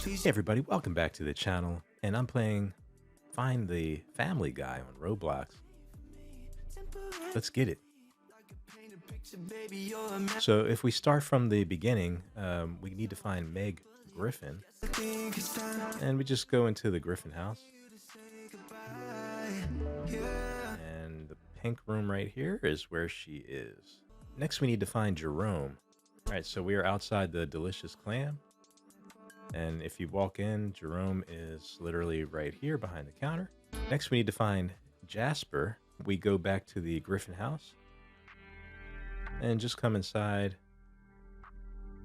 Hey everybody, welcome back to the channel, and I'm playing Find the Family Guy on Roblox. Let's get it. So if we start from the beginning, we need to find Meg Griffin, and we just go into the Griffin house. And the pink room right here is where she is. Next we need to find Jerome. Alright, so we are outside the delicious clam. And if you walk in, Jerome is literally right here behind the counter. Next, we need to find Jasper. We go back to the Griffin house and just come inside.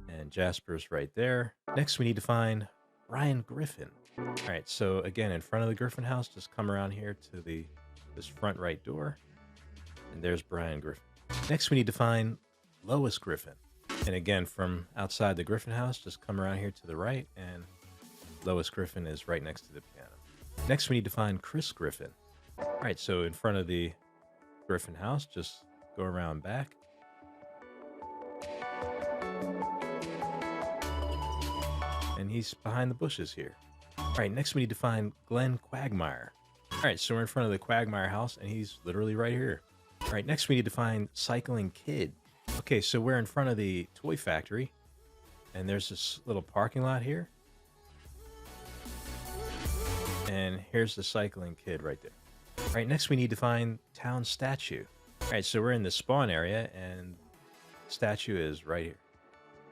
And Jasper's right there. Next, we need to find Brian Griffin. All right, so again, in front of the Griffin house, just come around here to this front right door. And there's Brian Griffin. Next, we need to find Lois Griffin. And again, from outside the Griffin house, just come around here to the right, and Lois Griffin is right next to the piano. Next, we need to find Chris Griffin. All right, so in front of the Griffin house, just go around back. And he's behind the bushes here. All right, next we need to find Glenn Quagmire. All right, so we're in front of the Quagmire house, and he's literally right here. All right, next we need to find Cycling Kid. Okay, so we're in front of the toy factory, and there's this little parking lot here. And here's the Cycling Kid right there. All right, next we need to find Town Statue. All right, so we're in the spawn area, and statue is right here.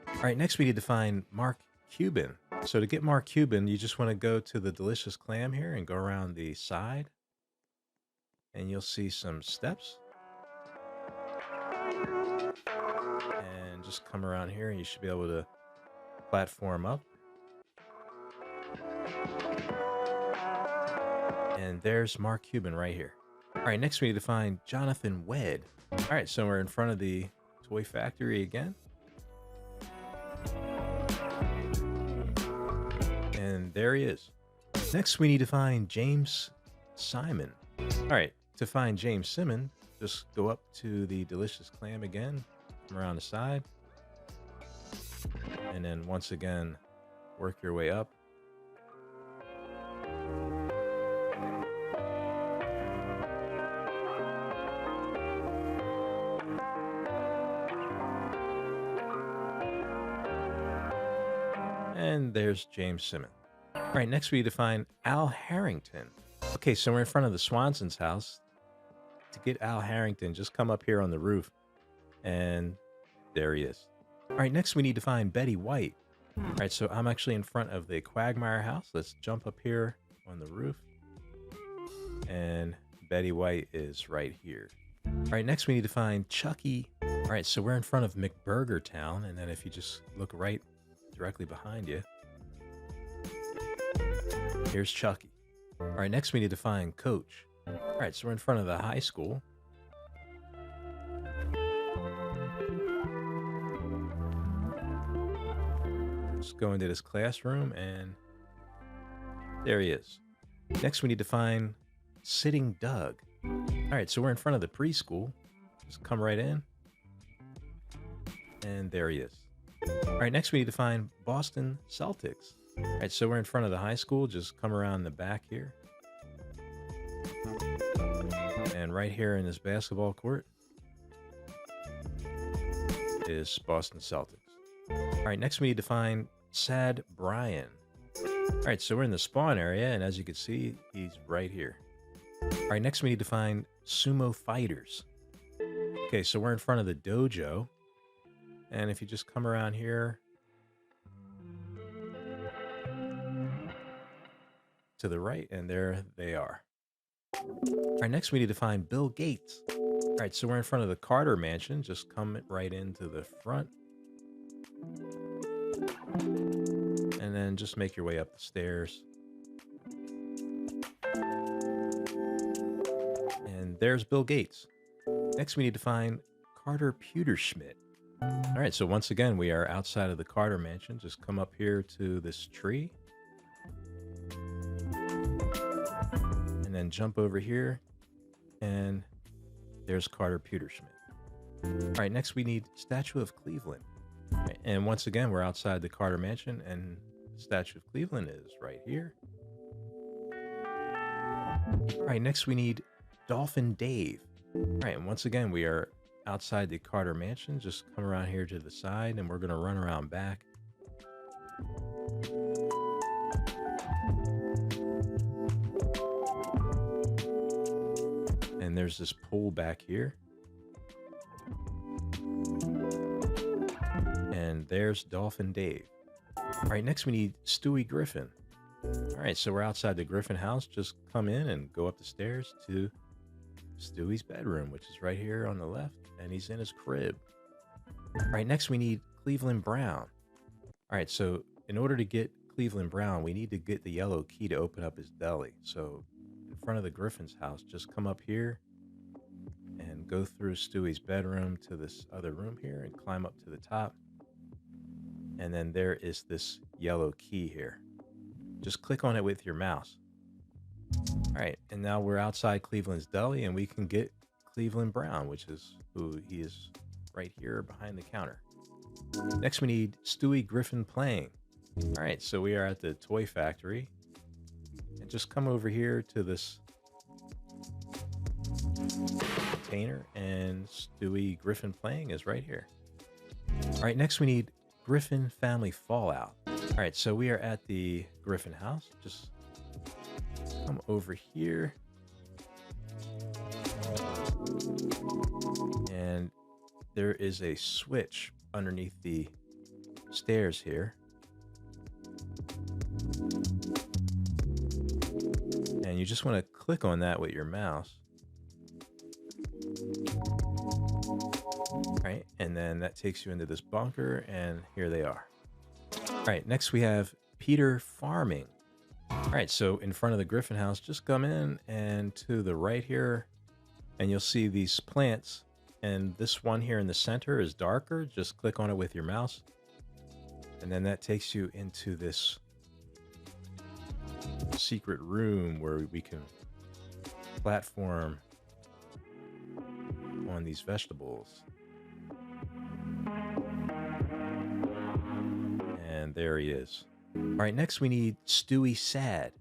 All right, next we need to find Mark Cuban. So to get Mark Cuban, you just want to go to the delicious clam here and go around the side, and you'll see some steps. And just come around here and you should be able to platform up. And there's Mark Cuban right here. All right, next we need to find Jonathon Wed. All right, so we're in front of the toy factory again. And there he is. Next we need to find James Simon. All right, to find James Simmon, just go up to the delicious clam again, come around the side, and then once again, work your way up. And there's James Simmon. All right, next we need to find Al Harrington. Okay, so we're in front of the Swanson's house. To get Al Harrington, just come up here on the roof, and there he is. All right, next we need to find Betty White. All right, so I'm actually in front of the Quagmire house. Let's jump up here on the roof, and Betty White is right here. All right, next we need to find Chucky. All right, so we're in front of McBurger Town, and then if you just look right directly behind you, here's Chucky. All right, next we need to find Coach. All right, so we're in front of the high school. Just go into this classroom, and there he is. Next, we need to find Sitting Doug. All right, so we're in front of the preschool. Just come right in, and there he is. All right, next we need to find Boston Celtics. All right, so we're in front of the high school. Just come around the back here. And right here in this basketball court is Boston Celtics. All right, next we need to find Sad Brian. All right, so we're in the spawn area, and as you can see, he's right here. All right, next we need to find Sumo Fighters. Okay, so we're in front of the dojo, and if you just come around here to the right, and there they are. All right, next we need to find Bill Gates. All right, so we're in front of the Carter Mansion. Just come right into the front. And then just make your way up the stairs. And there's Bill Gates. Next we need to find Carter Pewterschmidt. All right, so once again, we are outside of the Carter Mansion. Just come up here to this tree. And then jump over here, and there's Carter Pewterschmidt. All right, next we need Statue of Cleveland. All right, and once again, we're outside the Carter Mansion, and statue of Cleveland is right here. All right, next we need Dolphin Dave. All right, and once again, we are outside the Carter Mansion. Just come around here to the side, and we're going to run around back. And there's this pool back here. And there's Dolphin Dave. All right, next we need Stewie Griffin. All right, so we're outside the Griffin house. Just come in and go up the stairs to Stewie's bedroom, which is right here on the left, and he's in his crib. All right, next we need Cleveland Brown. All right, so in order to get Cleveland Brown, we need to get the yellow key to open up his deli. So in front of the Griffin's house, just come up here and go through Stewie's bedroom to this other room here and climb up to the top. And then there is this yellow key here. Just click on it with your mouse. All right, and now we're outside Cleveland's deli, and we can get Cleveland Brown, which is who he is right here behind the counter. Next, we need Stewie Griffin playing. All right, so we are at the toy factory. And just come over here to this container, and Stewie Griffin playing is right here. All right, next we need Griffin Family Fallout. All right, so we are at the Griffin house. Just come over here. And there is a switch underneath the stairs here. And you just want to click on that with your mouse. All right, and then that takes you into this bunker, and here they are. All right, next we have Peter farming. All right, so in front of the Griffin house, just come in and to the right here, and you'll see these plants. And this one here in the center is darker. Just click on it with your mouse. And then that takes you into this secret room where we can platform on these vegetables. And there he is. All right, next we need Stewie Sad.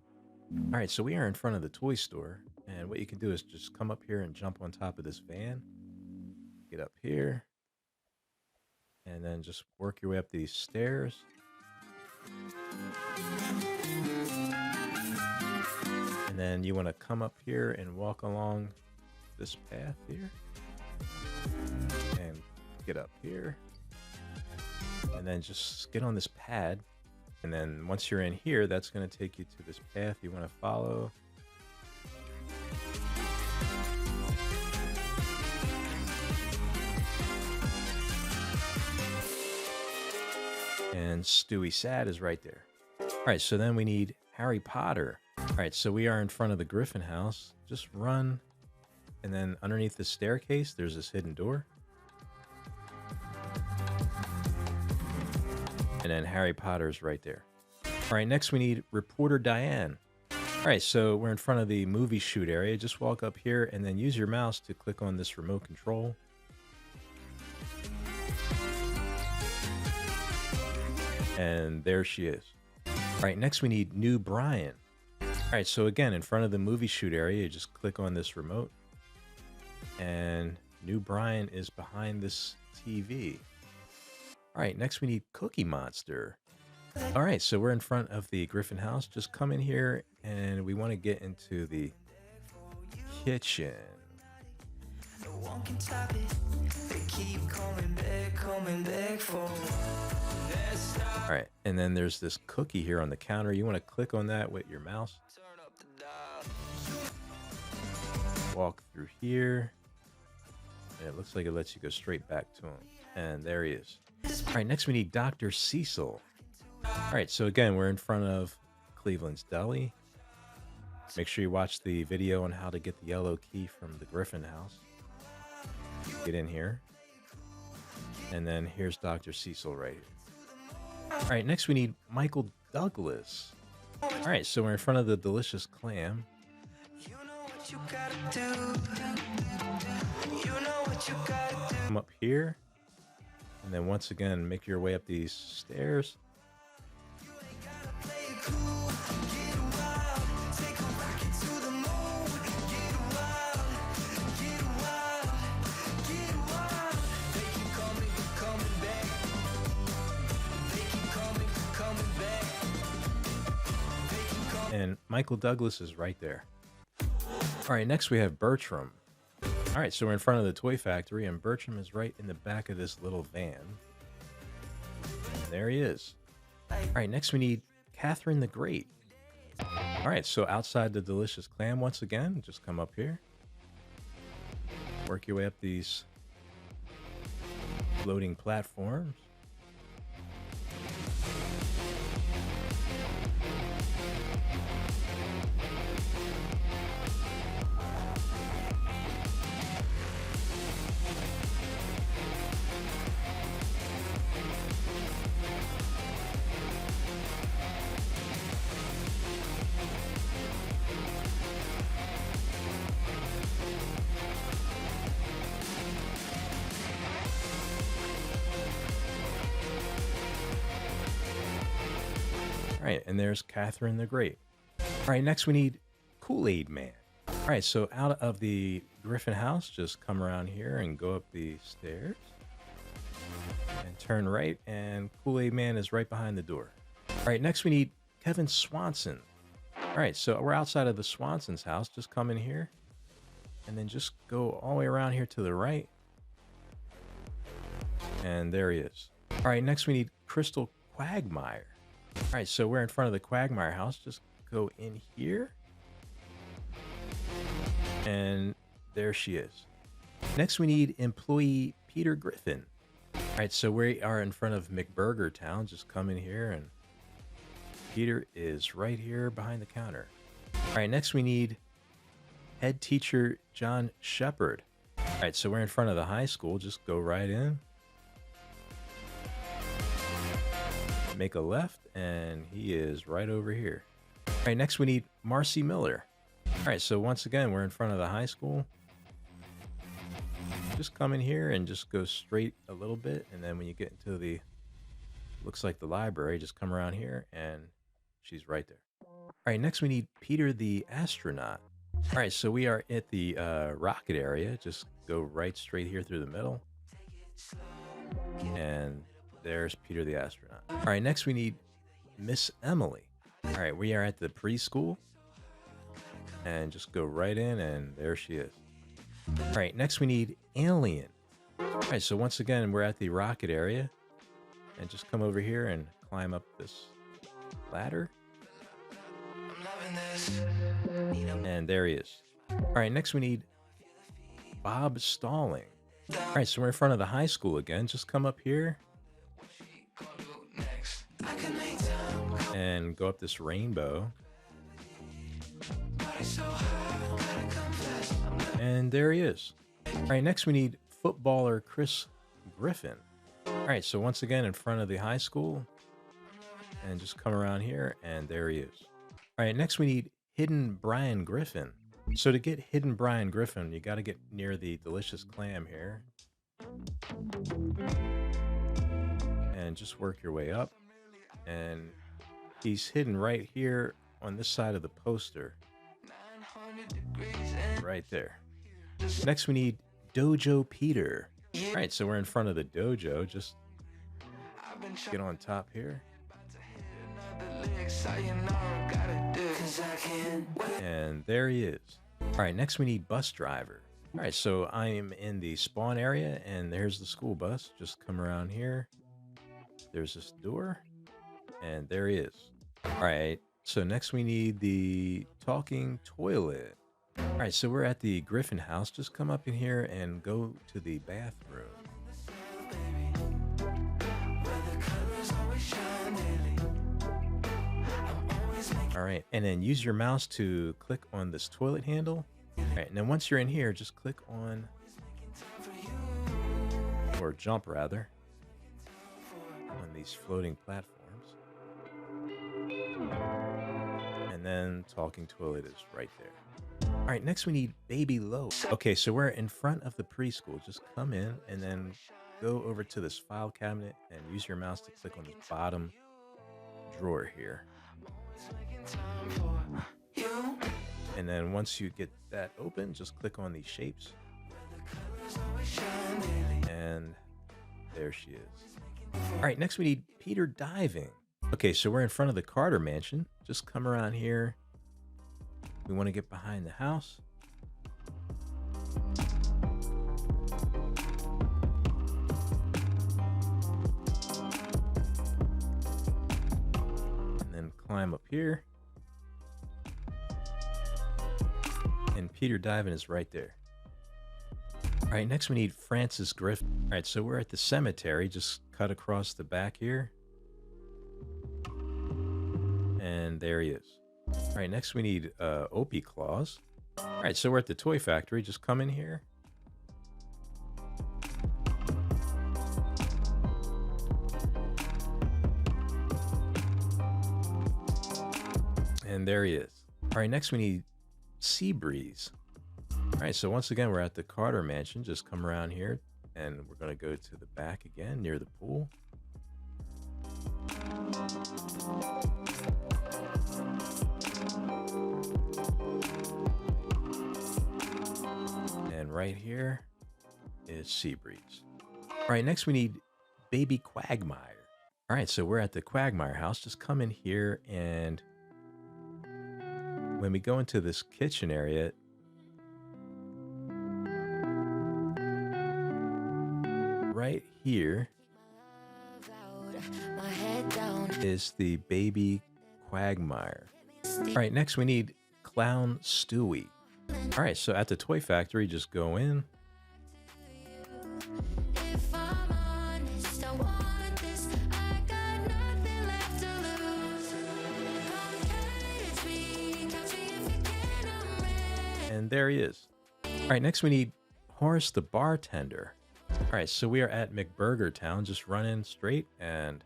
All right, so we are in front of the toy store. And what you can do is just come up here and jump on top of this van. Get up here. And then just work your way up these stairs. And then you want to come up here and walk along this path here. And get up here. And then just get on this pad. And then once you're in here, that's going to take you to this path you want to follow. And Stewie Sad is right there. All right, so then we need Harry Potter. All right, so we are in front of the Griffin house. Just run. And then underneath the staircase, there's this hidden door. And then Harry Potter's right there. All right, next we need Reporter Diane. All right, so we're in front of the movie shoot area. Just walk up here and then use your mouse to click on this remote control. And there she is. All right, next we need New Brian. All right, so again, in front of the movie shoot area, you just click on this remote. And New Brian is behind this TV. All right, next we need Cookie Monster. All right, so we're in front of the Griffin house. Just come in here, and we want to get into the kitchen. No one can stop it. They keep coming back for. All right, and then there's this cookie here on the counter. You want to click on that with your mouse. Walk through here. And it looks like it lets you go straight back to him. And there he is. All right, next we need Dr. Cecil. All right, so again, we're in front of Cleveland's Deli. Make sure you watch the video on how to get the yellow key from the Griffin house. Get in here. And then here's Dr. Cecil right here. All right, next we need Michael Douglas. All right, so we're in front of the delicious clam. Come up here. And then once again, make your way up these stairs. And Michael Douglas is right there. All right, next we have Bertram. All right, so we're in front of the toy factory, and Bertram is right in the back of this little van. And there he is. All right, next we need Catherine the Great. All right, so outside the delicious clam once again, just come up here. Work your way up these floating platforms. All right, and there's Catherine the Great. All right, next we need Kool-Aid Man. All right, so out of the Griffin house, just come around here and go up the stairs. And turn right, and Kool-Aid Man is right behind the door. All right, next we need Kevin Swanson. All right, so we're outside of the Swanson's house. Just come in here, and then just go all the way around here to the right. And there he is. All right, next we need Crystal Quagmire. All right, so we're in front of the Quagmire house. Just go in here. And there she is. Next, we need employee Peter Griffin. All right, so we are in front of McBurger Town. Just come in here, and Peter is right here behind the counter. All right, next we need head teacher John Shepard. All right, so we're in front of the high school. Just go right in. Make a left, and he is right over here. All right, next we need Marcy Miller. All right, so once again, we're in front of the high school. Just come in here and just go straight a little bit, and then when you get into the, looks like the library, just come around here, and she's right there. All right, next we need Peter the astronaut. All right, so we are at the rocket area. Just go right straight here through the middle. And there's Peter the astronaut. All right, next we need Miss Emily. All right, we are at the preschool. And just go right in, and there she is. All right, next we need Alien. All right, so once again, we're at the rocket area. And just come over here and climb up this ladder. And there he is. All right, next we need Bob Stalling. All right, so we're in front of the high school again. Just come up here. And go up this rainbow. And there he is. All right, next we need footballer Chris Griffin. All right, so once again in front of the high school. And just come around here, and there he is. All right, next we need Hidden Brian Griffin. So to get Hidden Brian Griffin, you got to get near the delicious clam here. And just work your way up. And he's hidden right here on this side of the poster. Right there. Next we need Dojo Peter. All right, so we're in front of the dojo. Just get on top here. And there he is. All right, next we need bus driver. All right, so I am in the spawn area, and there's the school bus. Just come around here. There's this door, and there he is. All right, so next we need the talking toilet. All right, so we're at the Griffin house. Just come up in here and go to the bathroom. All right, and then use your mouse to click on this toilet handle. All right, and then once you're in here, just click on, or jump rather, on these floating platforms. And then talking toilet is right there. All right, next we need Baby Lois. Okay, so we're in front of the preschool. Just come in and then go over to this file cabinet and use your mouse to click on the bottom drawer here. And then once you get that open, just click on these shapes. And there she is. All right, next we need Peter diving. Okay, so we're in front of the Carter mansion. Just come around here We want to get behind the house. And then climb up here. And Peter Diving is right there. All right, next we need Francis Griffin. All right, so we're at the cemetery. Just cut across the back here. And there he is. All right, next we need Opie Claus. All right, so we're at the toy factory. Just come in here. And there he is. All right, next we need Seabreeze. All right, so once again, we're at the Carter Mansion. Just come around here, and we're going to go to the back again, near the pool. And right here is Seabreeze. All right, next we need Baby Quagmire. All right, so we're at the Quagmire house. Just come in here, and when we go into this kitchen area, right here is the baby Quagmire. All right, next we need Clown Stewie. All right, so at the toy factory, just go in. And there he is. All right, next we need Horace the Bartender. All right, so we are at McBurger Town. Just run in straight, and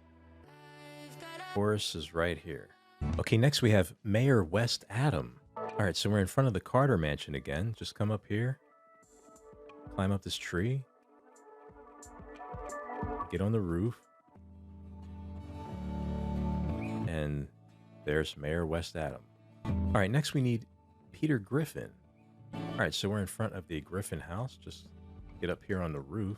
Horace is right here. Okay, next we have Mayor West Adam. All right, so we're in front of the Carter Mansion again. Just come up here, climb up this tree, get on the roof, and there's Mayor West Adam. All right, next we need Peter Griffin. All right, so we're in front of the Griffin house. Just get up here on the roof.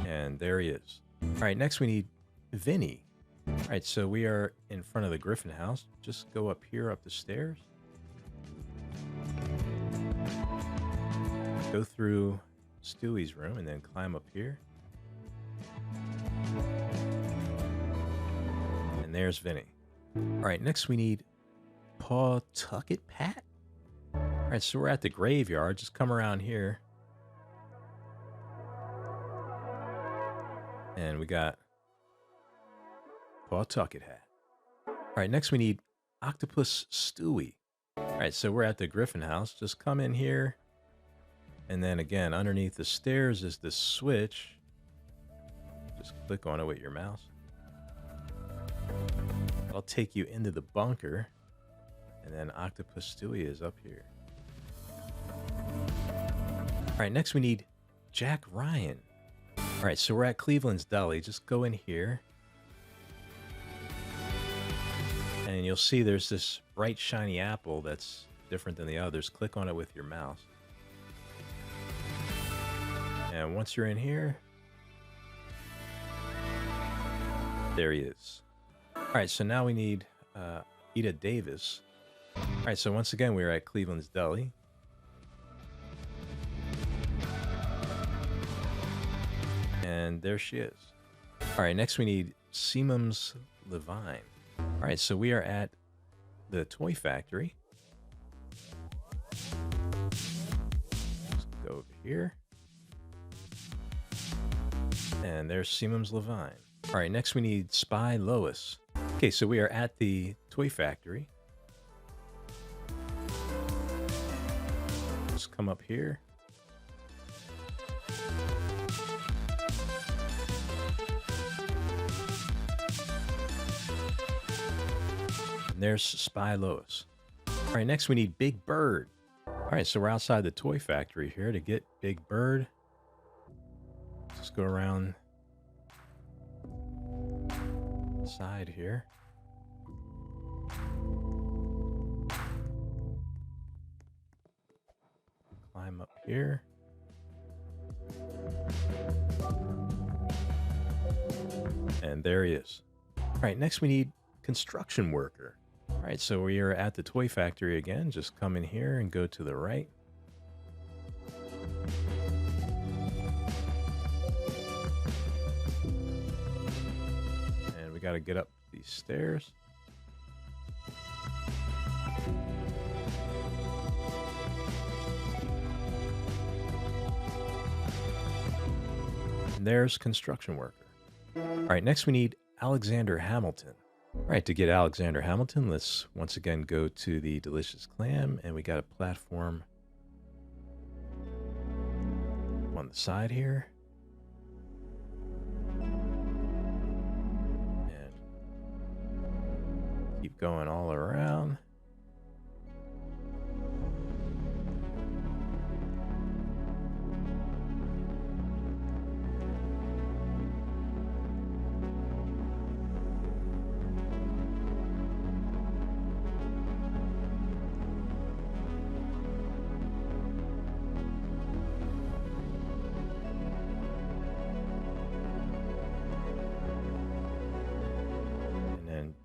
And there he is. All right, next we need Vinny. All right, so we are in front of the Griffin house. Just go up here, up the stairs. Go through Stewie's room and then climb up here. And there's Vinny. All right, next we need Pawtucket Pat. All right, so we're at the graveyard. Just come around here. And we got Pawtucket Hat. All right, next we need Octopus Stewie. All right, so we're at the Griffin house. Just come in here. And then again, underneath the stairs is the switch. Just click on it with your mouse. That'll take you into the bunker. And then Octopus Stewie is up here. All right, next we need Jack Ryan. All right, so we're at Cleveland's Deli. Just go in here. And you'll see there's this bright, shiny apple that's different than the others. Click on it with your mouse. And once you're in here, there he is. All right, so now we need Ida Davis. All right, so once again, we're at Cleveland's Deli. And there she is. All right, next we need Seamums Levine. All right, so we are at the Toy Factory. Let's go over here. And there's Simmons Levine. All right, next we need Spy Lois. Okay, so we are at the Toy Factory. Just come up here. And there's Spy Lois. All right, next we need Big Bird. All right, so we're outside the Toy Factory here. To get Big Bird, just go around the side here. Climb up here. And there he is. All right, next we need Construction Worker. Alright, so we are at the toy factory again. Just come in here and go to the right. And we got to get up these stairs. And there's construction worker. Alright, next we need Alexander Hamilton. Alright, to get Alexander Hamilton, let's once again go to the Delicious Clam, and we got a platform on the side here. And keep going all around.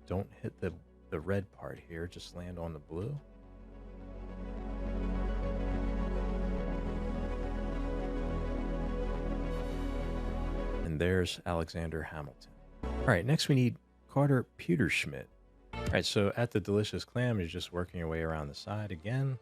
Don't hit the red part here, just land on the blue. And there's Alexander Hamilton. All right, next we need Carter Pewterschmidt. All right, so at the Delicious Clam, you're just working your way around the side again.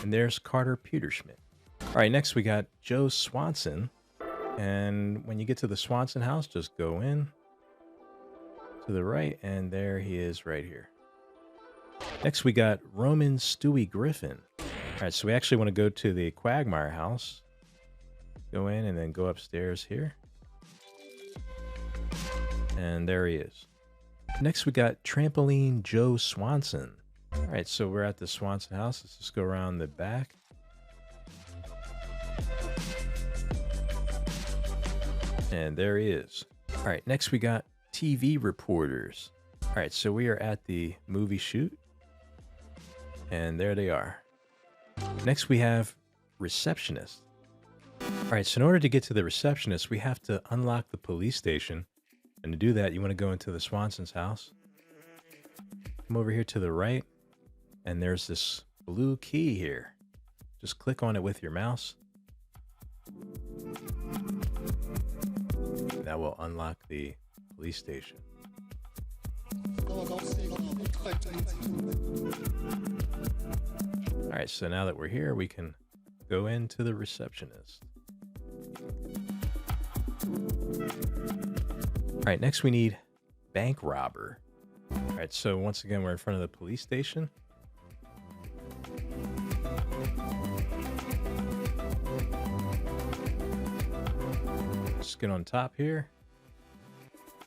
And there's Carter Pewterschmidt. All right, next we got Joe Swanson. And when you get to the Swanson house, just go in to the right, and there he is right here. Next we got Roman Stewie Griffin. All right, so we actually want to go to the Quagmire house. Go in and then go upstairs here. And there he is. Next we got Trampoline Joe Swanson. All right, so we're at the Swanson house. Let's just go around the back. And there he is. All right, next we got TV reporters. All right, so we are at the movie shoot. And there they are. Next we have receptionist. All right, so in order to get to the receptionist, we have to unlock the police station. And to do that, you want to go into the Swanson's house. Come over here to the right. And there's this blue key here. Just click on it with your mouse. That will unlock the police station. All right, so now that we're here, we can go into the receptionist. All right, next we need bank robber. All right, so once again, we're in front of the police station. Just get on top here.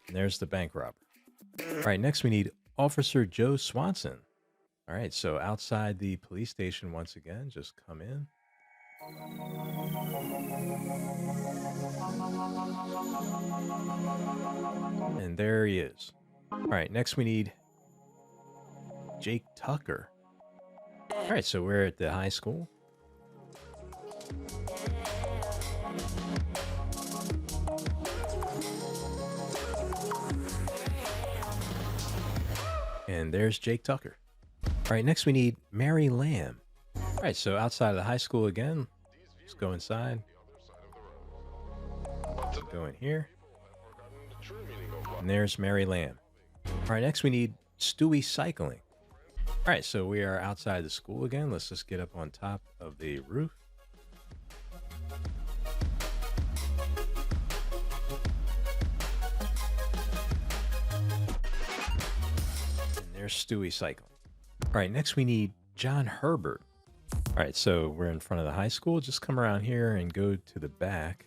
And there's the bank robber. All right, next we need Officer Joe Swanson. All right, so outside the police station once again, just come in. And there he is. All right, next we need Jake Tucker. All right, so we're at the high school. And there's Jake Tucker. All right, next we need Mary Lamb. All right, so outside of the high school again, just go inside. Go in here. And there's Mary Lamb. All right, next we need Stewie Cycling. All right, so we are outside the school again. Let's just get up on top of the roof. And there's Stewie Cycling. All right, next we need John Herbert. All right, so we're in front of the high school. Just come around here and go to the back.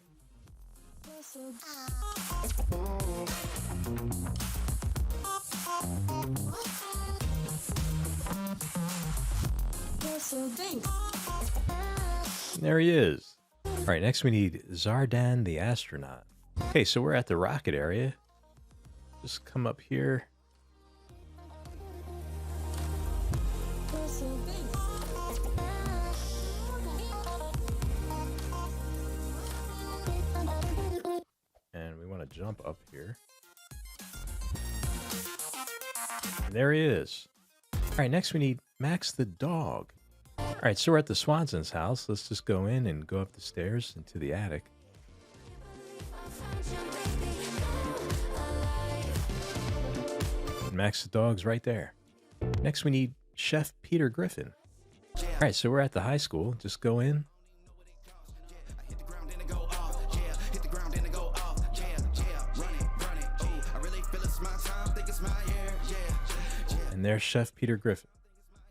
There he is. All right, next we need Zardan the astronaut. Okay, so we're at the rocket area. Just come up here. And we want to jump up here. And there he is. All right, next we need Max the dog. All right, so we're at the Swanson's house. Let's just go in and go up the stairs into the attic. And Max the dog's right there. Next we need Chef Peter Griffin. All right, so we're at the high school. Just go in. And there's Chef Peter Griffin.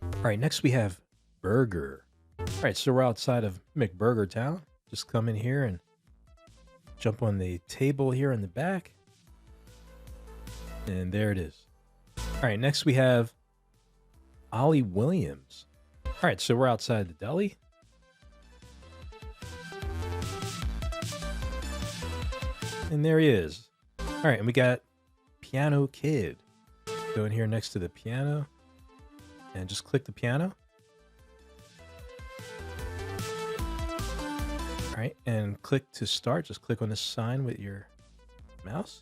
All right, next we have Burger. All right, so we're outside of McBurger Town. Just come in here and jump on the table here in the back. And there it is. All right, next we have Ollie Williams. All right, so we're outside the deli. And there he is. All right, and we got Piano Kid. Go in here next to the piano and just click the piano. All right, and click to start. Just click on this sign with your mouse.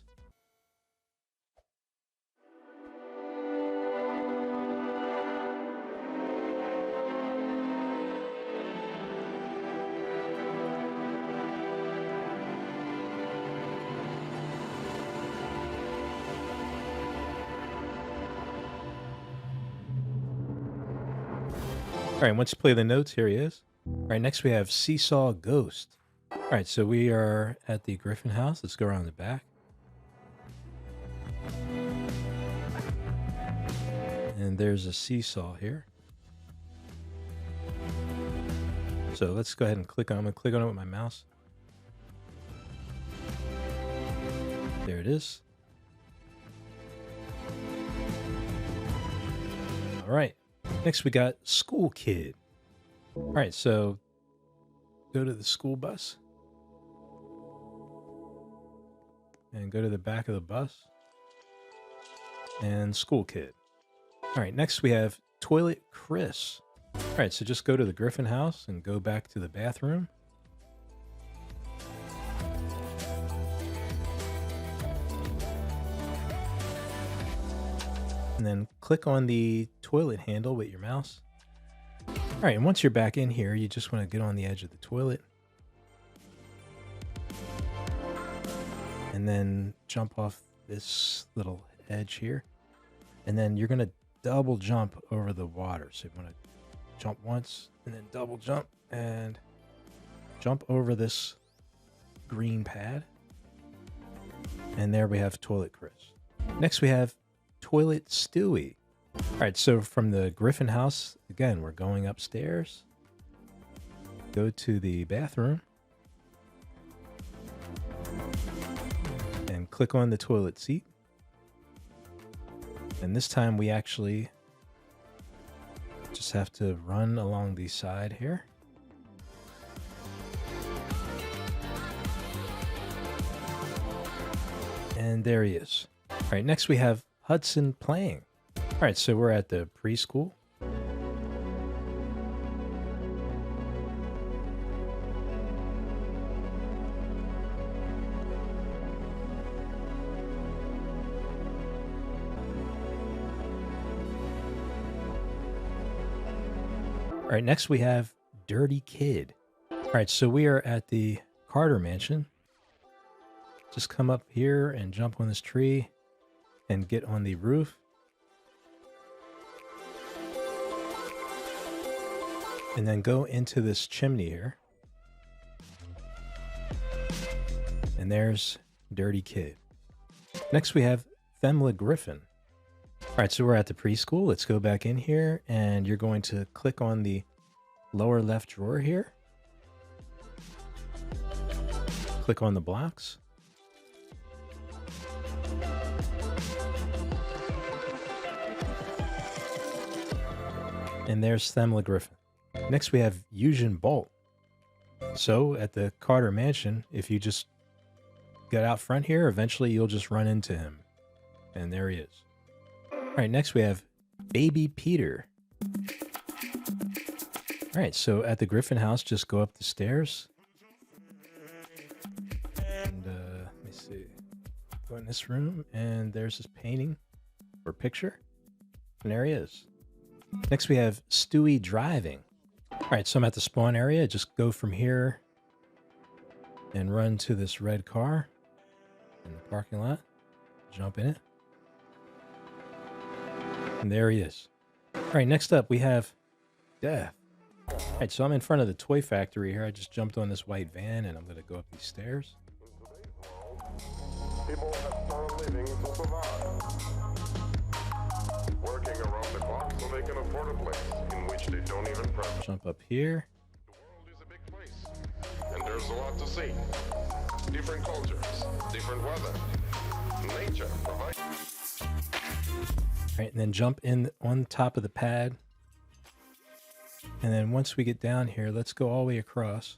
All right, once you play the notes, here he is. All right, next we have Seesaw Ghost. All right, so we are at the Griffin house. Let's go around the back. And there's a seesaw here. So let's go ahead and click on it. I'm going to click on it with my mouse. There it is. All right. Next, we got School Kid. All right, so go to the school bus and go to the back of the bus and School Kid. All right, next we have Toilet Chris. All right, so just go to the Griffin house and go back to the bathroom. And then click on the toilet handle with your mouse. All right, and once you're back in here, you just want to get on the edge of the toilet. And then jump off this little edge here. And then you're going to double jump over the water. So you want to jump once and then double jump and jump over this green pad. And there we have Toilet Chris. Next we have Toilet Stewie. All right, so from the Griffin house, again, we're going upstairs. Go to the bathroom. And click on the toilet seat. And this time we actually just have to run along the side here. And there he is. All right, next we have Hudson playing. All right, so we're at the preschool. All right, next we have Dirty Kid. All right, so we are at the Carter Mansion. just come up here and jump on this tree and get on the roof. And then go into this chimney here. And there's Dirty Kid. Next we have Meg Griffin. Alright, so we're at the preschool. Let's go back in here and you're going to click on the lower left drawer here. Click on the blocks. And there's Meg Griffin. Next we have Eugene Bolt. So at the Carter Mansion, if you just get out front here, eventually you'll just run into him. And there he is. Alright, next we have Baby Peter. Alright, so at the Griffin house, just go up the stairs. And let me see. Go in this room, and there's his painting or picture. And there he is. Next we have Stewie driving. Alright, so I'm at the spawn area. Just go from here and run to this red car in the parking lot. Jump in it. And there he is. Alright, next up we have Death. Alright, so I'm in front of the toy factory here. I just jumped on this white van and I'm going to go up these stairs. People have fun living to survive. Working around the clock so they can afford a place in which they don't even prep. Jump up here. The world is a big place, and there's a lot to see. Different cultures, different weather. Nature provides. Alright, and then jump in on top of the pad. And then once we get down here, let's go all the way across.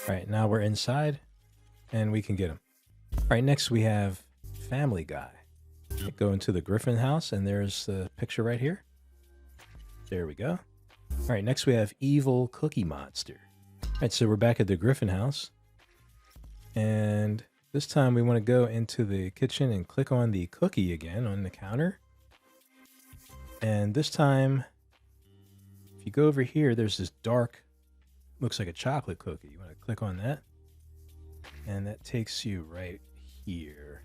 Alright, now we're inside and we can get him. Alright, next we have Family Guy. Go into the Griffin house and there's the picture right here. There we go. Alright, next we have Evil Cookie Monster. Alright, so we're back at the Griffin house. And this time we want to go into the kitchen and click on the cookie again on the counter. And this time, if you go over here, there's this dark, looks like a chocolate cookie. You want to click on that. And that takes you right here.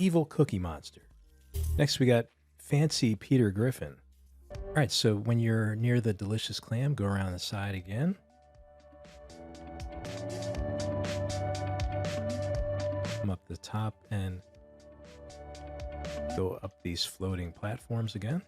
Evil Cookie Monster. Next we got Fancy Peter Griffin. Alright, so when you're near the delicious clam, go around the side again. Come up the top and go up these floating platforms again.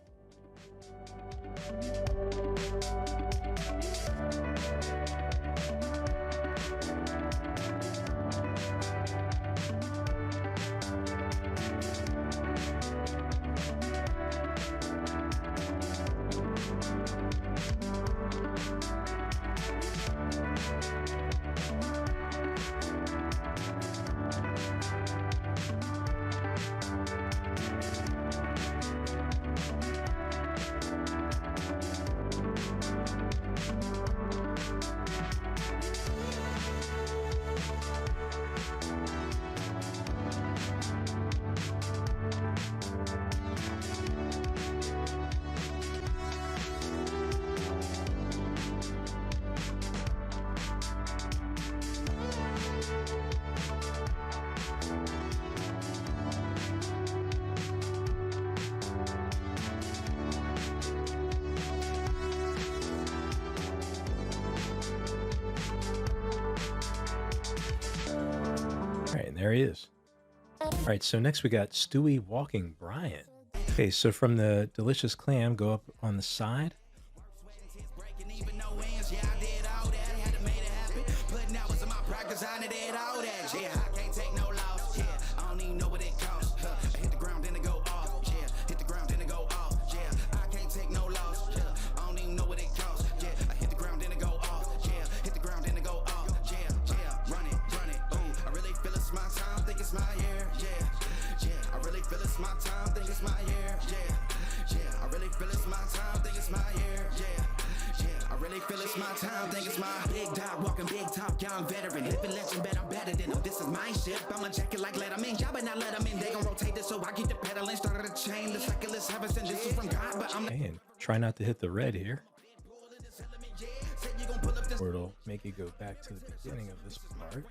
There he is. All right, so next we got Stewie walking Brian. Okay, so from the delicious clam, go up on the side. think it's my big dog walking big talk, young veteran. Living legend, bet I'm better than them. This is my ship. I'ma check it like Letterman. Y'all better not let them in. They gon' rotate this, so I keep the pedaling. Started a chain. The cycle is harvesting. This is from God, but I'm. And try not to hit the red here, or it'll make you go back to the beginning of this part.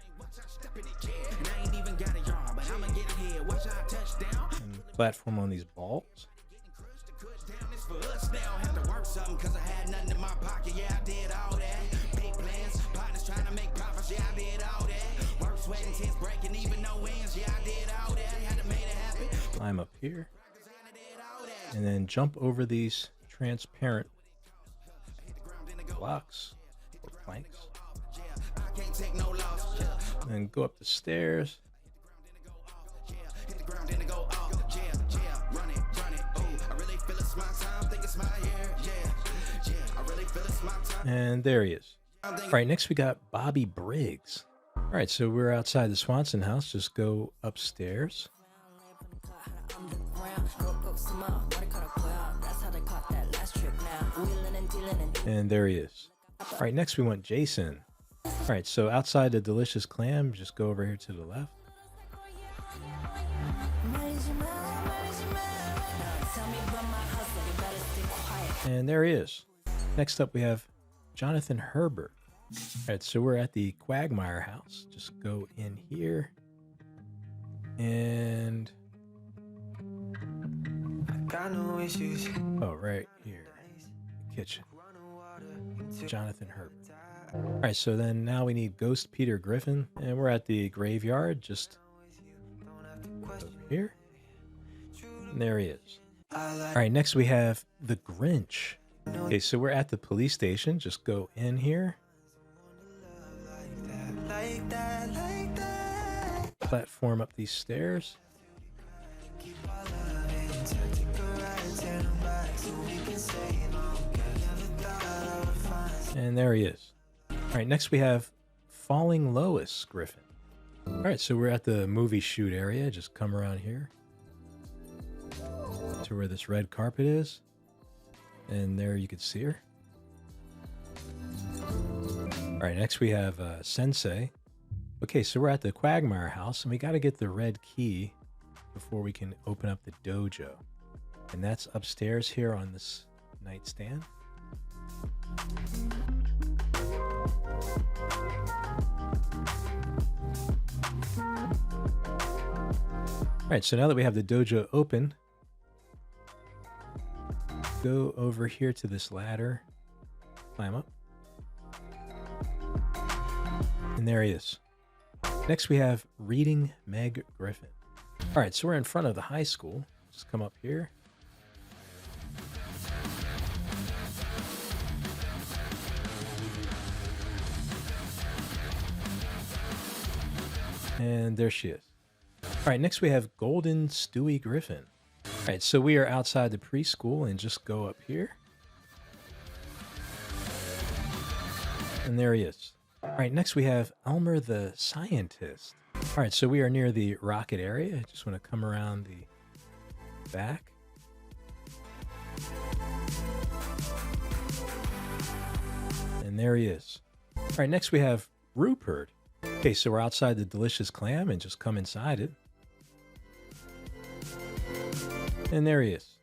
And platform on these balls. Climb up here. And then jump over these transparent blocks or planks. And then go up the stairs. And there he is. All right, next we got Bobby Briggs. All right, so we're outside the Swanson house. Just go upstairs. And there he is. All right, next we want Jason. All right, so outside the Delicious Clam, just go over here to the left. And there he is. Next up, we have Jonathan Herbert. All right, so we're at the Quagmire house. Just go in here. And... oh, right here. The kitchen. Jonathan Herbert. All right, so then now we need Ghost Peter Griffin. And we're at the graveyard. Just over here. And there he is. All right, next we have the Grinch. Okay, so we're at the police station. Just go in here. Platform up these stairs. And there he is. All right, next we have Falling Lois Griffin. All right, so we're at the movie shoot area. Just come around here to where this red carpet is. And there you can see her. All right, next we have Sensei. Okay, so we're at the Quagmire house, and we got to get the red key before we can open up the dojo. And that's upstairs here on this nightstand. All right, so now that we have the dojo open, go over here to this ladder, climb up, and there he is. Next we have Reading Meg Griffin. All right, so we're in front of the high school. Just come up here. And there she is. All right, next we have Golden Stewie Griffin. All right, so we are outside the preschool and just go up here. And there he is. All right, next we have Elmer the Scientist. All right, so we are near the rocket area. I just want to come around the back. And there he is. All right, next we have Rupert. Okay, so we're outside the Delicious Clam and just come inside it. And there he is.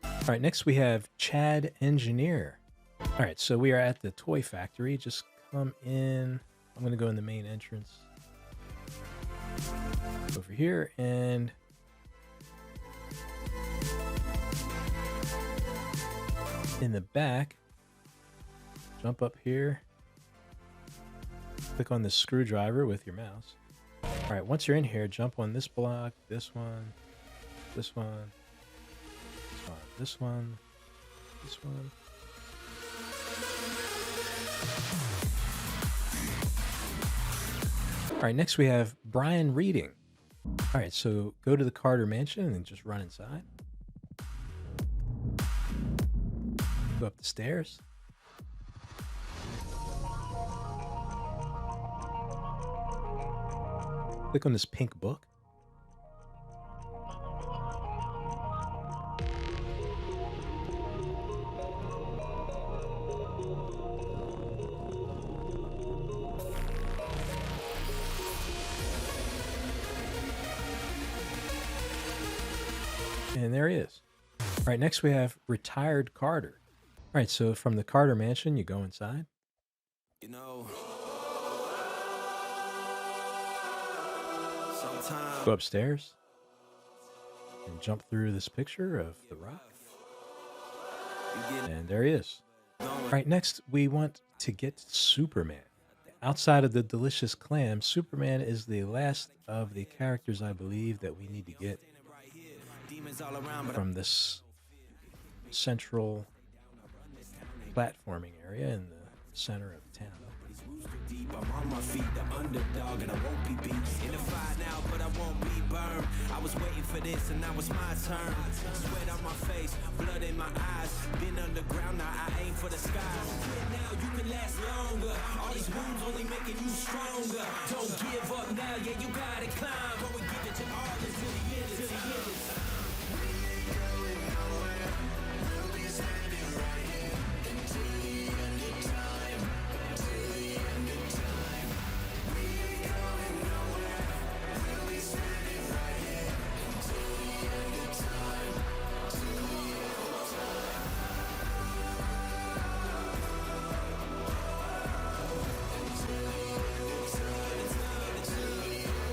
All right, next we have Chad Engineer. All right, so we are at the toy factory. Just come in. I'm going to go in the main entrance. Over here and... in the back, jump up here. Click on the screwdriver with your mouse. All right, once you're in here, jump on this block, this one, this one, this one, this one. All right, next we have Brian Reading. All right, so go to the Carter Mansion and just run inside. Go up the stairs. Click on this pink book. And there he is. All right, next we have Retired Carter. All right, so from the Carter Mansion, you go inside. You know, sometimes Go upstairs. And jump through this picture of The Rock. And there he is. All right, next we want to get Superman. Outside of the delicious clam, Superman is the last of the characters, I believe, that we need to get from this central platforming area in the center of town. I'm on my feet, the underdog, and I won't be beat. In the fight now, but I won't be burned. I was waiting for this, and now it's my turn. Sweat on my face, blood in my eyes. Been underground, now I aim for the skies. Now you can last longer. All these wounds only making you stronger. Don't give up now, yeah, you gotta climb. Go and give it your all until the end, until the end. We'll be standing right here until the end of time. Until the end of time. We ain't going nowhere. We'll be standing right here until the end of time. Until the end of time. Until the end of time. Until the end of time.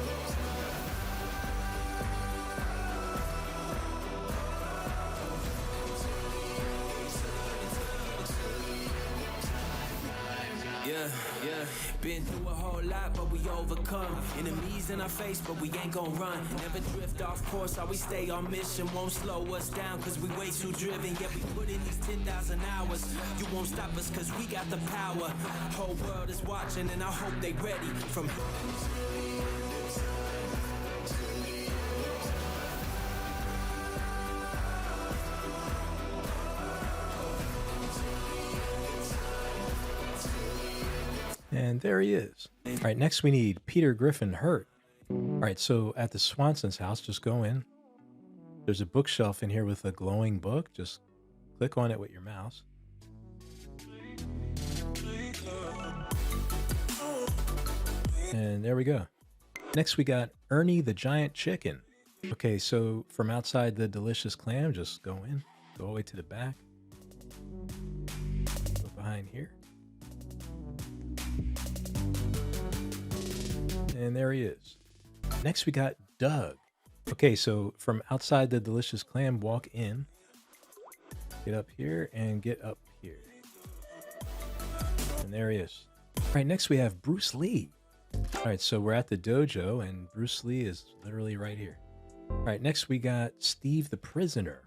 Yeah, been through a whole lot, but we overcome. Enemies in our face, but we ain't gon' run. Never drift off course, always stay on mission. Won't slow us down, cause we way too driven. Yeah, we put in these 10,000 hours. You won't stop us, cause we got the power. Whole world is watching, and I hope they ready. From And there he is. All right, next we need Peter Griffin hurt. All right, so at the Swanson's house, just go in. There's a bookshelf in here with a glowing book. Just click on it with your mouse. And there we go. Next we got Ernie the Giant Chicken. Okay, so from outside the delicious clam, just go in. Go all the way to the back. Go behind here. And there he is. Next we got Doug. Okay, so from outside the delicious clam, walk in. Get up here and get up here. And there he is. All right, next we have Bruce Lee. All right, so we're at the dojo and Bruce Lee is literally right here. All right, next we got Steve the Prisoner.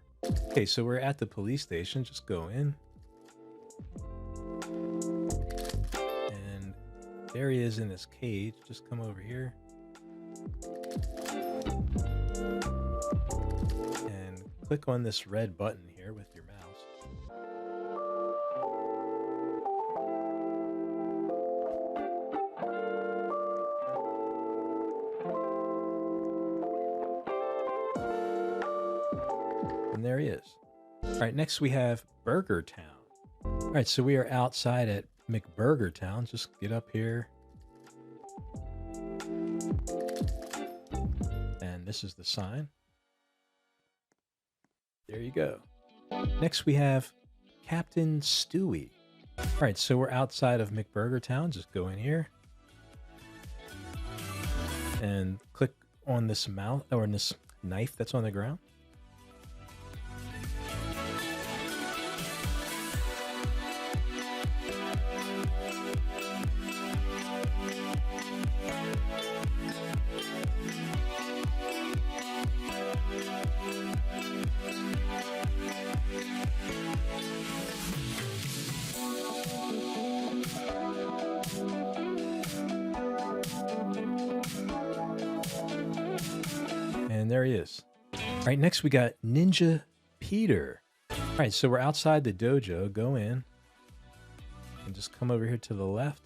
Okay, so we're at the police station. Just go in. And there he is in his cage. Just come over here. And click on this red button here with your mouse. And there he is. All right, next we have Burger Town. All right, so we are outside at McBurger Town. Just get up here. And this is the sign. There you go. Next we have Captain Stewie. All right, so we're outside of McBurger Town. Just go in here. And click on this mouth or on this knife that's on the ground. And there he is. All right, next we got Ninja Peter. All right, so we're outside the dojo. Go in and just come over here to the left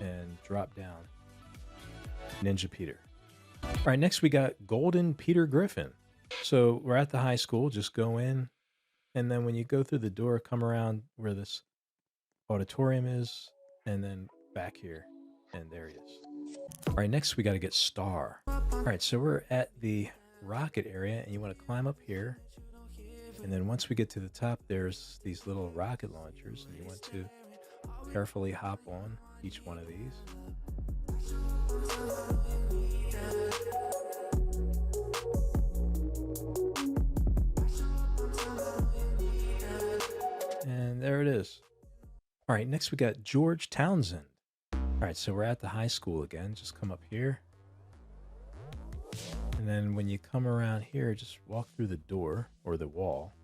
and drop down. Ninja Peter. All right, next we got Golden Peter Griffin. So we're at the high school. Just go in. And then when you go through the door, come around where this auditorium is. And then back here. And there he is. All right, next we got to get Star. All right, so we're at the rocket area, and you want to climb up here. And then once we get to the top, there's these little rocket launchers, and you want to carefully hop on each one of these. And there it is. All right, next we got George Townsend. All right, so we're at the high school again. Just come up here. And then when you come around here, just walk through the door or the wall.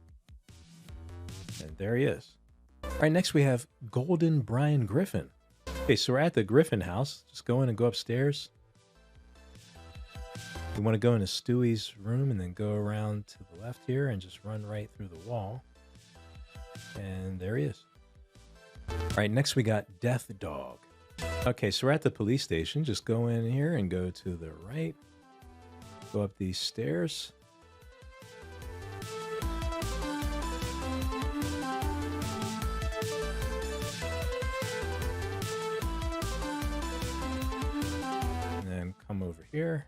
And there he is. All right, next we have Golden Brian Griffin. Okay, so we're at the Griffin house. Just go in and go upstairs. You want to go into Stewie's room and then go around to the left here and just run right through the wall. And there he is. All right, next we got Death Dog. Okay, so we're at the police station. Just go in here and go to the right. Go up these stairs. And then come over here.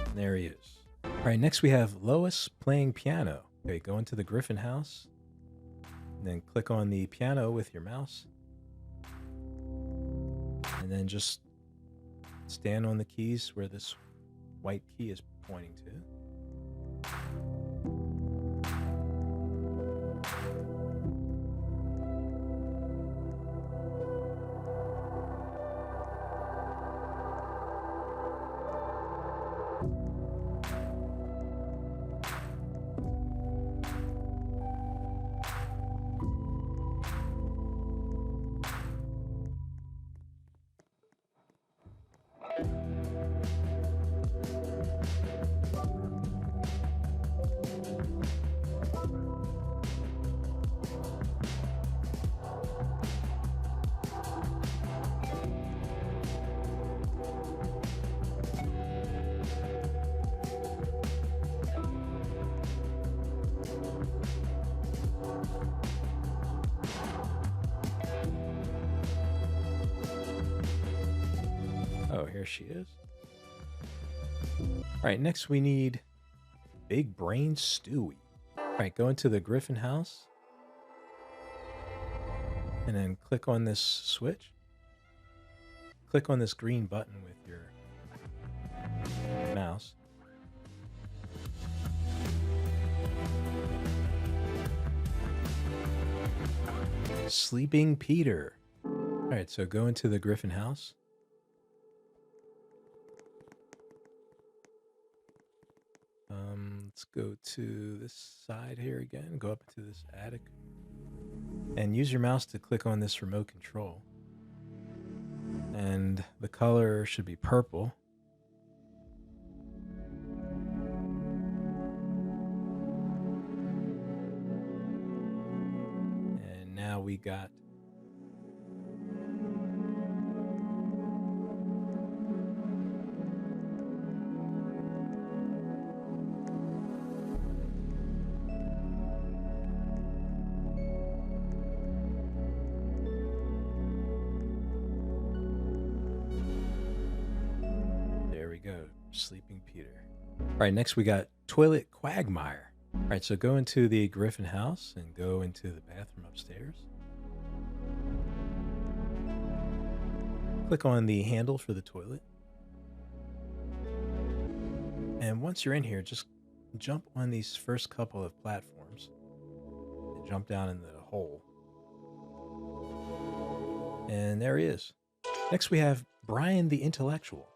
And there he is. All right, next we have Lois playing piano. Okay, go into the Griffin house. And then click on the piano with your mouse. And then just stand on the keys where this white key is pointing to. Oh, here she is. All right, next we need Big Brain Stewie. All right, go into the Griffin house. And then click on this switch. Click on this green button with your mouse. Sleeping Peter. All right, so go into the Griffin house. Let's go to this side here again. Go up into this attic. And use your mouse to click on this remote control. And the color should be purple. And now we got Sleeping Peter. All right, next we got Toilet Quagmire. All right, so go into the Griffin house and go into the bathroom upstairs. Click on the handle for the toilet. And once you're in here, just jump on these first couple of platforms and jump down in the hole. And there he is. Next we have Brian the Intellectual.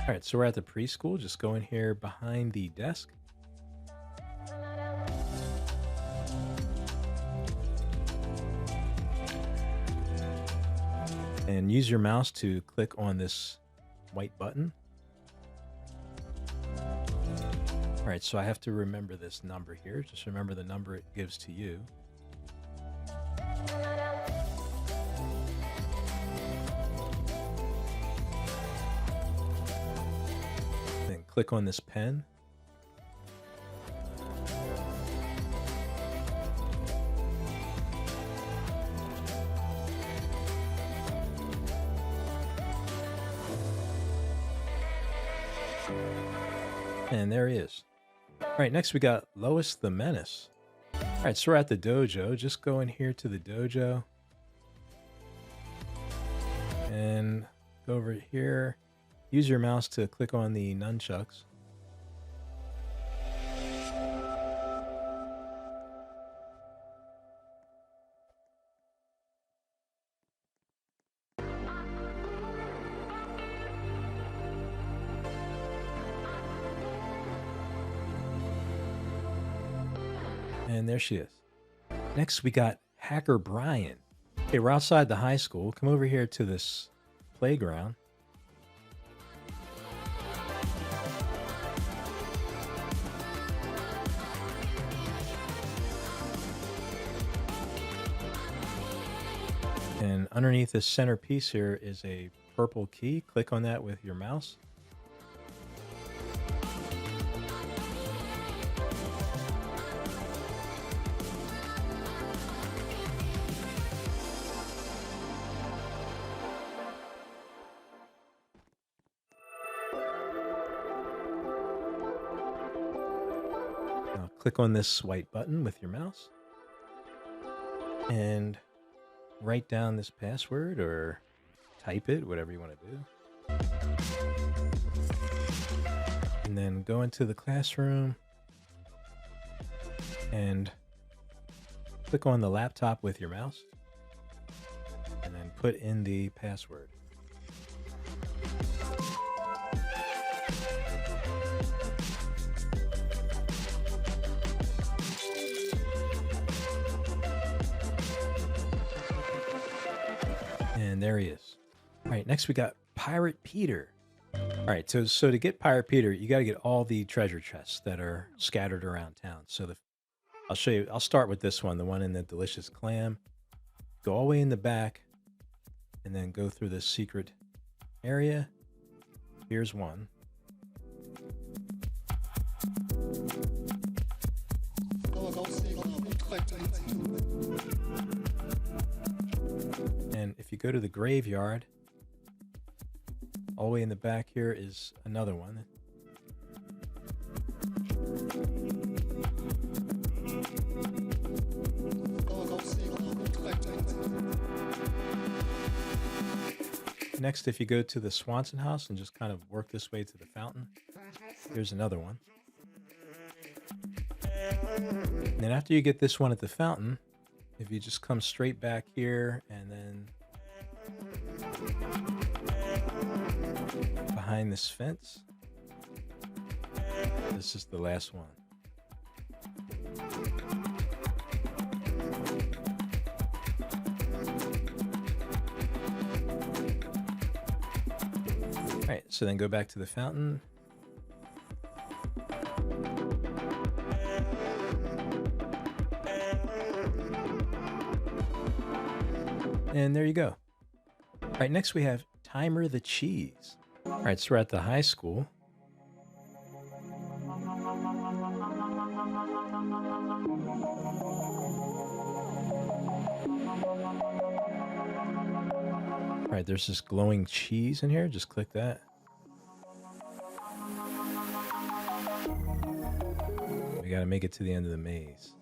All right, so we're at the preschool. Just go in here behind the desk. And use your mouse to click on this white button. All right, so I have to remember this number here. Just remember the number it gives to you. Click on this pen. And there he is. All right, next we got Lois the Menace. All right, so we're at the dojo. Just go in here to the dojo. And go over here. Use your mouse to click on the nunchucks. And there she is. Next, we got Hacker Brian. Okay, we're outside the high school. Come over here to this playground. And underneath this center piece here is a purple key. Click on that with your mouse. Now click on this white button with your mouse and write down this password or type it, whatever you want to do. And then go into the classroom and click on the laptop with your mouse and then put in the password. And there he is. All right, next we got Pirate Peter. All right, so to get Pirate Peter, you got to get all the treasure chests that are scattered around town. So I'll show you. I'll start with this one, the one in the delicious clam. Go all the way in the back, and then go through this secret area. Here's one. And if you go to the graveyard, all the way in the back here is another one. Next, if you go to the Swanson house and just kind of work this way to the fountain, here's another one. And then after you get this one at the fountain, if you just come straight back here and then behind this fence, this is the last one. All right, so then go back to the fountain. And there you go. All right, next we have Timer the Cheese. All right, so we're at the high school. All right, there's this glowing cheese in here. Just click that. We got to make it to the end of the maze.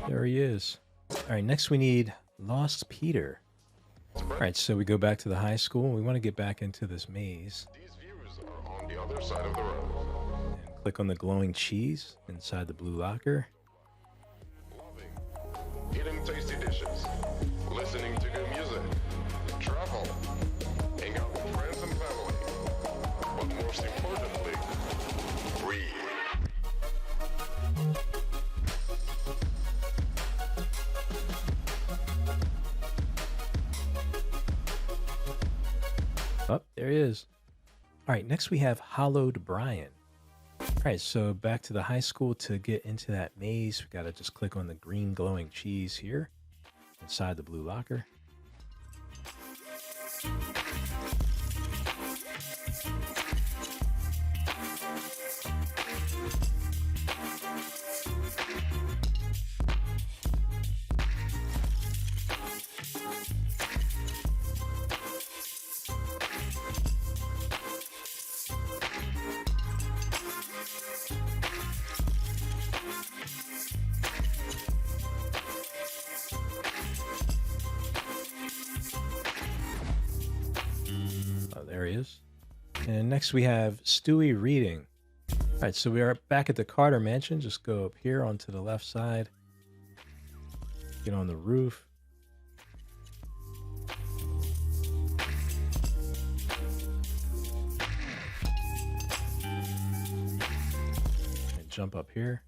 There he is. All right, next we need Lost Peter. All right, so we go back to the high school. We want to get back into this maze. These views are on the other side of the road. And click on the glowing cheese inside the blue locker. Loving, eating tasty dishes, listening to good music, travel, hang out with friends and family, but most importantly, read. Oh, there he is. All right, next we have Hollowed Brian. All All right, so back to the high school. To get into that maze, we got to just click on the green glowing cheese here inside the blue locker. There he is. And next we have Stewie reading. All right, so we are back at the Carter Mansion. Just go up here onto the left side. Get on the roof. And jump up here.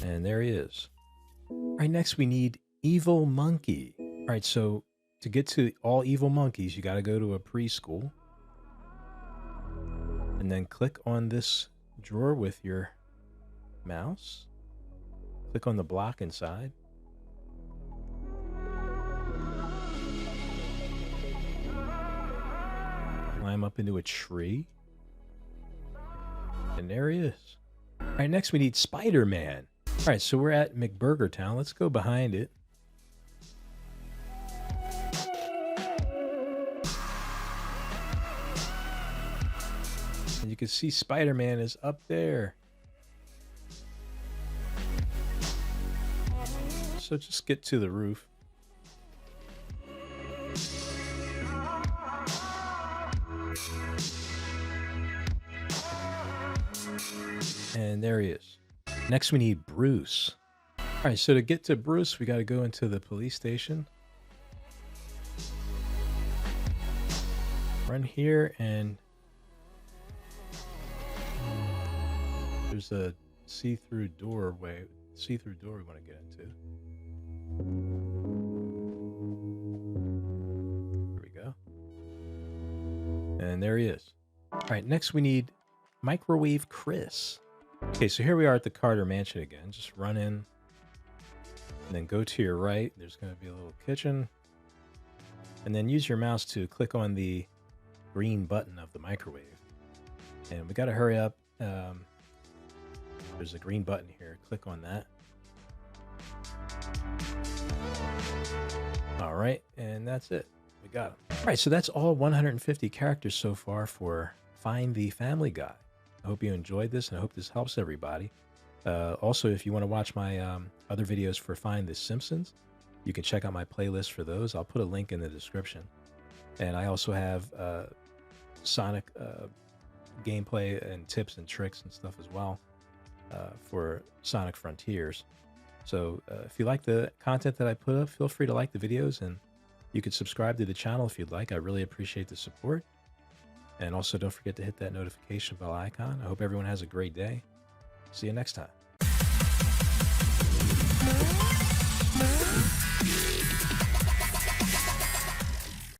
And there he is. All right, next we need Evil Monkey. All right, so to get to all evil monkeys, you got to go to a preschool. And then click on this drawer with your mouse. Click on the block inside. Climb up into a tree. And there he is. All right, next we need Spider-Man. All right, so we're at McBurger Town. Let's go behind it. And you can see Spider-Man is up there. So just get to the roof. And there he is. Next we need Bruce. All right, so to get to Bruce, we got to go into the police station. Run here and there's a see-through doorway. See-through door we want to get into. There we go. And there he is. All right, next we need Microwave Chris. Okay, so here we are at the Carter Mansion again. Just run in and then go to your right. There's going to be a little kitchen. And then use your mouse to click on the green button of the microwave. And we got to hurry up. There's a green button here. Click on that. All right, and that's it. We got them. All right, so that's all 150 characters so far for Find the Family Guy. I hope you enjoyed this, and I hope this helps everybody. Also, if you want to watch my other videos for Find the Simpsons, you can check out my playlist for those. I'll put a link in the description. And I also have Sonic gameplay and tips and tricks and stuff as well for Sonic Frontiers. So if you like the content that I put up, feel free to like the videos, and you can subscribe to the channel if you'd like. I really appreciate the support. And also don't forget to hit that notification bell icon. I hope everyone has a great day. See you next time.